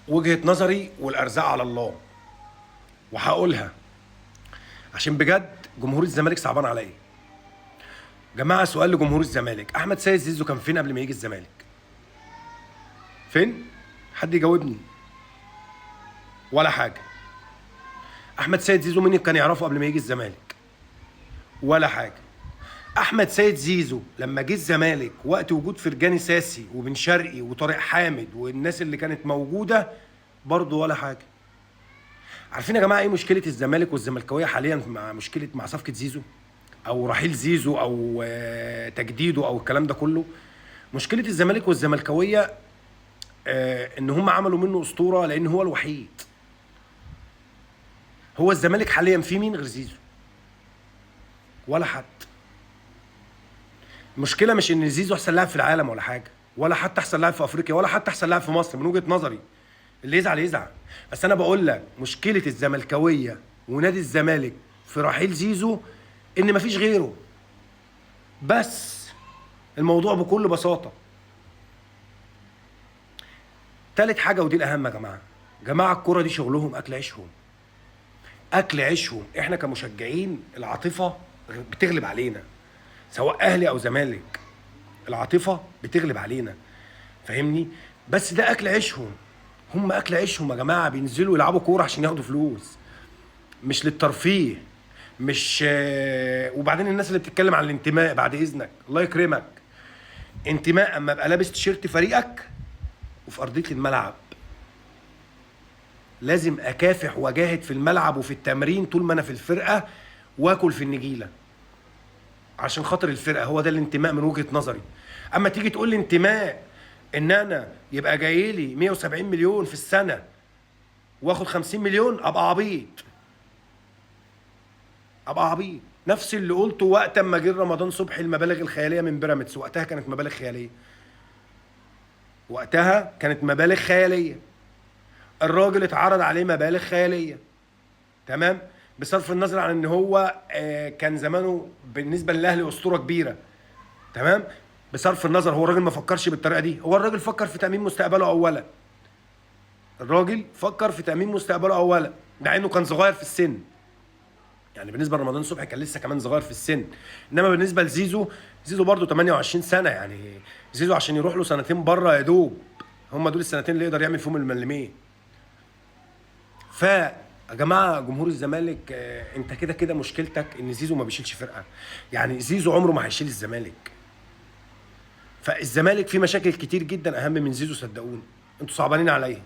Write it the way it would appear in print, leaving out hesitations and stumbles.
وجهة نظري والارزاق على الله، وهقولها عشان بجد جمهور الزمالك صعبان عليا. جماعه سؤال لجمهور الزمالك، احمد سيد زيزو كان فين قبل ما يجي الزمالك؟ فين؟ حد يجاوبني. ولا حاجه. احمد سيد زيزو مين كان يعرفه قبل ما يجي الزمالك؟ ولا حاجه. احمد سيد زيزو لما جه الزمالك وقت وجود فرجاني ساسي وبن شرقي وطارق حامد والناس اللي كانت موجوده برضه ولا حاجه. عارفين يا جماعه ايه مشكله الزمالك والزملكاويه حاليا مع صفقه زيزو او رحيل زيزو او تجديده او الكلام ده كله؟ مشكله الزمالك والزملكاويه ان هم عملوا منه اسطوره لان هو الوحيد. هو الزمالك حاليا في مين غير زيزو؟ ولا حد. المشكله مش ان زيزو احسن لاعب في العالم ولا حاجه، ولا حتى احسن لاعب في افريقيا، ولا حتى احسن لاعب في مصر من وجهه نظري. اللي يزعل يزعل، بس انا بقول لك مشكله الزملكاويه ونادي الزمالك في رحيل زيزو ان مفيش غيره. بس الموضوع بكل بساطه. تالت حاجه ودي الاهم يا جماعه، جماعه الكوره دي شغلهم اكل عيشهم. اكل عيشهم. احنا كمشجعين العاطفه بتغلب علينا، سواء اهلي او زمالك، العاطفه بتغلب علينا، فاهمني؟ بس ده اكل عيشهم. هم اكل عيشهم يا جماعه، بينزلوا يلعبوا كوره عشان ياخدوا فلوس، مش للترفيه. مش وبعدين الناس اللي بتتكلم عن الانتماء، بعد اذنك الله يكرمك، انتماء اما ابقى لابس تيشيرت فريقك وفي ارضيه الملعب لازم اكافح واجاهد في الملعب وفي التمرين طول ما انا في الفرقه، واكل في النجيله عشان خاطر الفرقه. هو ده الانتماء من وجهه نظري. اما تيجي تقول لي انتماء ان انا يبقى جاي لي 170 مليون في السنه واخد 50 مليون، ابقى عبيط. ابقى عبيط. نفس اللي قلته وقت اما جه رمضان صبحي المبالغ الخياليه من بيراميدز. وقتها كانت مبالغ خياليه، وقتها كانت مبالغ خياليه. الراجل اتعرض عليه مبالغ خياليه، تمام، بصرف النظر عن ان هو كان زمانه بالنسبه للاهلي اسطوره كبيره، تمام. بصرف النظر، هو الراجل ما فكرش بالطريقه دي. هو الراجل فكر في تامين مستقبله اولا. الراجل فكر في تامين مستقبله اولا، مع انه كان صغير في السن. يعني بالنسبه لرمضان صبحي كان لسه كمان صغير في السن، انما بالنسبه لزيزو، زيزو برده 28 سنه. يعني زيزو عشان يروح له سنتين بره يا دوب، هم دول السنتين اللي يقدر يعمل فيهم الملمين. يا جماعه جمهور الزمالك، انت كده كده مشكلتك ان زيزو ما بيشيلش فرقه. يعني زيزو عمره ما هيشيل الزمالك. فالزمالك فيه مشاكل كتير جدا اهم من زيزو، صدقوني. انتوا صعبانين عليا.